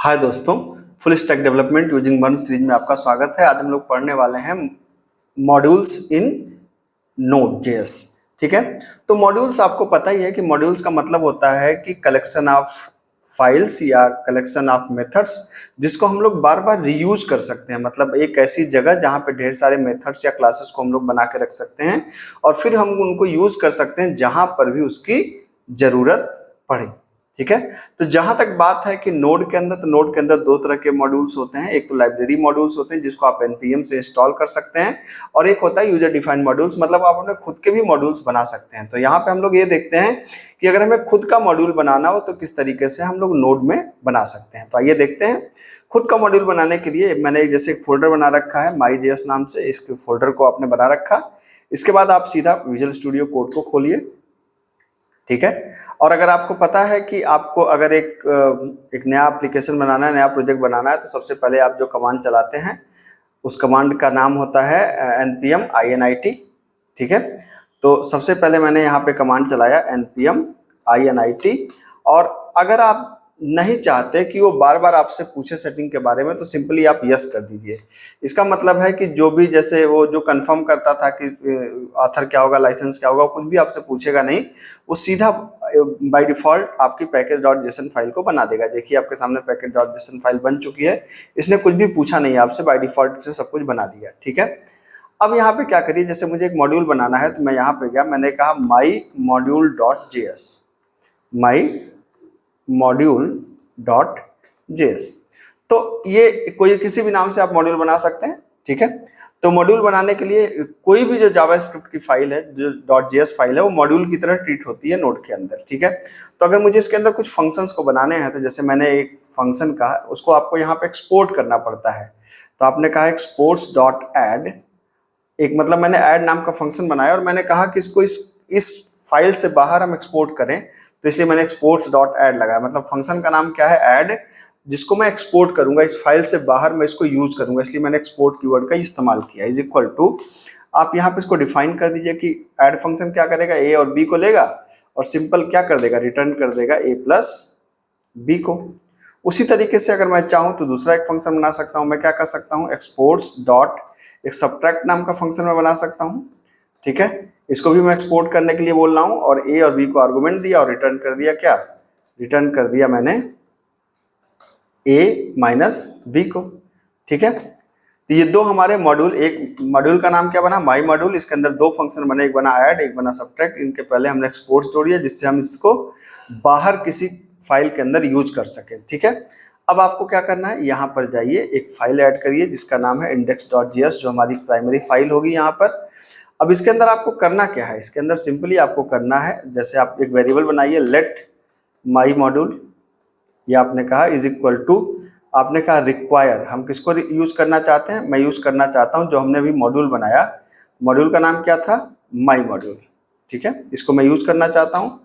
हाय दोस्तों, full stack development using मर्न series में आपका स्वागत है। आज हम लोग पढ़ने वाले हैं मॉड्यूल्स इन नोड जेएस। ठीक है, तो मॉड्यूल्स आपको पता ही है कि मॉड्यूल्स का मतलब होता है कि कलेक्शन ऑफ फाइल्स या कलेक्शन ऑफ मेथड्स जिसको हम लोग बार बार रीयूज कर सकते हैं। मतलब एक ऐसी जगह जहां पे ढेर सारे मेथड्स या क्लासेस को हम लोग बना के रख सकते हैं और फिर हम उनको यूज कर सकते हैं जहां पर भी उसकी जरूरत पड़े। ठीक है, तो जहां तक बात है कि नोड के अंदर, तो नोड के अंदर दो तरह के मॉड्यूल्स होते हैं। एक तो लाइब्रेरी मॉड्यूल्स होते हैं जिसको आप npm से इंस्टॉल कर सकते हैं, और एक होता है यूजर डिफाइंड मॉड्यूल्स, मतलब आप अपने खुद के भी मॉड्यूल्स बना सकते हैं। तो यहाँ पे हम लोग ये देखते हैं कि अगर हमें खुद का मॉड्यूल बनाना हो तो किस तरीके से हम लोग नोड में बना सकते हैं। तो आइए देखते हैं। खुद का मॉड्यूल बनाने के लिए मैंने जैसे एक फोल्डर बना रखा है my.js नाम से, इसके फोल्डर को आपने बना रखा। इसके बाद आप सीधा विजुअल स्टूडियो कोड को खोलिए। ठीक है, और अगर आपको पता है कि आपको अगर एक नया एप्लीकेशन बनाना है, नया प्रोजेक्ट बनाना है, तो सबसे पहले आप जो कमांड चलाते हैं उस कमांड का नाम होता है npm init। ठीक है, तो सबसे पहले मैंने यहाँ पे कमांड चलाया npm init। और अगर आप नहीं चाहते कि वो बार बार आपसे पूछे सेटिंग के बारे में, तो सिंपली आप यस कर दीजिए। इसका मतलब है कि जो भी, जैसे वो जो कंफर्म करता था कि ऑथर क्या होगा, लाइसेंस क्या होगा, कुछ भी आपसे पूछेगा नहीं, वो सीधा बाय डिफॉल्ट आपकी package.json फाइल को बना देगा। देखिए आपके सामने package.json फाइल बन चुकी है, इसने कुछ भी पूछा नहीं आपसे, बाय डिफॉल्ट से सब कुछ बना दिया। ठीक है, अब यहाँ पे क्या करिए, जैसे मुझे एक मॉड्यूल बनाना है तो मैं यहाँ पे गया, मैंने कहा my module.js। तो ये कोई किसी भी नाम से आप मॉड्यूल बना सकते हैं। ठीक है, तो मॉड्यूल बनाने के लिए कोई भी जो जावास्क्रिप्ट की फाइल है, जो .js फाइल है, वो मॉड्यूल की तरह ट्रीट होती है नोड के अंदर। ठीक है, तो अगर मुझे इसके अंदर कुछ फंक्शंस को बनाने हैं, तो जैसे मैंने एक फंक्शन कहा, उसको आपको यहाँ पे एक्सपोर्ट करना पड़ता है। तो आपने कहा एक्सपोर्ट्स डॉट एड, एक मतलब मैंने ऐड नाम का फंक्शन बनाया और मैंने कहा कि इसको इस फाइल से बाहर हम एक्सपोर्ट करें, तो इसलिए मैंने एक्सपोर्ट्स डॉट ऐड लगाया। मतलब फंक्शन का नाम क्या है, ऐड, जिसको मैं एक्सपोर्ट करूंगा इस फाइल से बाहर, मैं इसको यूज करूंगा, इसलिए मैंने एक्सपोर्ट कीवर्ड का इस्तेमाल किया। इज इक्वल टू, आप यहाँ पे इसको डिफाइन कर दीजिए कि ऐड फंक्शन क्या करेगा, ए और बी को लेगा और सिंपल क्या कर देगा, रिटर्न कर देगा ए प्लस बी को। उसी तरीके से अगर मैं चाहूँ तो दूसरा एक फंक्शन बना सकता हूँ। मैं क्या कर सकता हूँ, एक्सपोर्ट्स डॉट एक सब्ट्रैक्ट नाम का फंक्शन मैं बना सकता हूँ। ठीक है, इसको भी मैं एक्सपोर्ट करने के लिए बोल रहा हूँ, और ए और बी को आर्गुमेंट दिया और रिटर्न कर दिया, क्या रिटर्न कर दिया मैंने ए माइनस बी को। ठीक है, तो ये दो हमारे मॉड्यूल, एक मॉड्यूल का नाम क्या बना, माई मॉड्यूल, इसके अंदर दो फंक्शन बने, एक बना ऐड, एक बना सब्ट्रैक्ट। इनके पहले हमने एक्सपोर्ट्स जोड़ दिया जिससे हम इसको बाहर किसी फाइल के अंदर यूज कर सके। ठीक है, अब आपको क्या करना है, यहाँ पर जाइए, एक फाइल ऐड करिए जिसका नाम है index.js, जो हमारी प्राइमरी फाइल होगी यहाँ पर। अब इसके अंदर आपको करना क्या है, इसके अंदर सिंपली आपको करना है, जैसे आप एक वेरिएबल बनाइए लेट माई मॉड्यूल, या आपने कहा इज इक्वल टू, आपने कहा रिक्वायर, हम किसको यूज करना चाहते हैं, मैं यूज करना चाहता हूँ जो हमने अभी मॉड्यूल बनाया, मॉड्यूल का नाम क्या था, माई मॉड्यूल। ठीक है, इसको मैं यूज करना चाहता हूँ।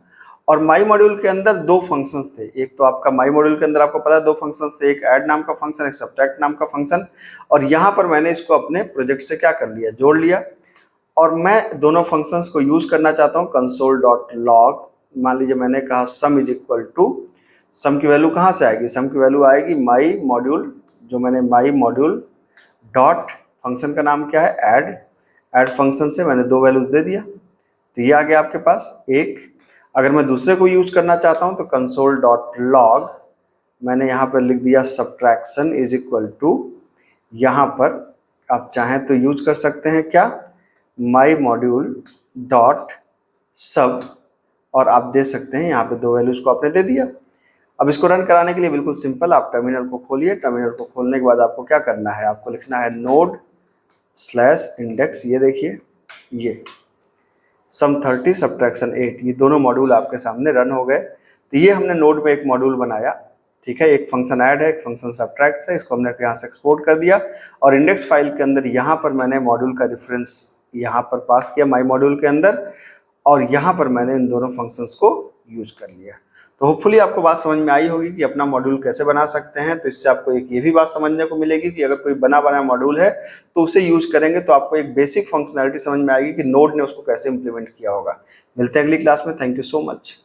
और माई मॉड्यूल के अंदर दो फंक्शंस थे, एक तो आपका माई मॉड्यूल के अंदर आपको पता है दो फंक्शंस थे, एक ऐड नाम का फंक्शन, एक सब्ट्रैक्ट नाम का फंक्शन। और यहाँ पर मैंने इसको अपने प्रोजेक्ट से क्या कर लिया, जोड़ लिया, और मैं दोनों फंक्शंस को यूज करना चाहता हूँ। कंसोल डॉट लॉग, मान लीजिए मैंने कहा सम इज इक्वल टू, सम की वैल्यू कहाँ से आएगी, सम की वैल्यू आएगी माई मॉड्यूल, जो मैंने माई मॉड्यूल डॉट फंक्शन का नाम क्या है, ऐड फंक्शन से मैंने दो वैल्यूज दे दिया, तो ये आ गया आपके पास एक। अगर मैं दूसरे को यूज करना चाहता हूं तो कंसोल डॉट लॉग, मैंने यहाँ पर लिख दिया सब्ट्रैक्शन इज इक्वल टू, यहाँ पर आप चाहें तो यूज कर सकते हैं क्या, माई मॉड्यूल डॉट सब, और आप दे सकते हैं यहाँ पे दो वैल्यूज को आपने दे दिया। अब इसको रन कराने के लिए बिल्कुल सिंपल, आप टर्मिनल को खोलिए, टर्मिनल को खोलने के बाद आपको क्या करना है, आपको लिखना है नोड स्लैश इंडेक्स, ये देखिए ये सम 30 सब्ट्रैक्शन 8, ये दोनों मॉड्यूल आपके सामने रन हो गए। तो ये हमने नोड में एक मॉड्यूल बनाया। ठीक है, एक फंक्शन ऐड है, एक फंक्शन सब्ट्रैक्ट है, इसको हमने यहाँ से एक्सपोर्ट कर दिया, और इंडेक्स फाइल के अंदर यहाँ पर मैंने मॉड्यूल का रेफरेंस यहाँ पर पास किया माई मॉड्यूल के अंदर, और यहाँ पर मैंने इन दोनों फंक्शंस को यूज कर लिया। तो होपफुली आपको बात समझ में आई होगी कि अपना मॉड्यूल कैसे बना सकते हैं। तो इससे आपको एक ये भी बात समझने को मिलेगी कि अगर कोई बना बनाया मॉड्यूल है तो उसे यूज करेंगे तो आपको एक बेसिक फंक्शनैलिटी समझ में आएगी कि नोड ने उसको कैसे इंप्लीमेंट किया होगा। मिलते हैं अगली क्लास में, थैंक यू सो मच।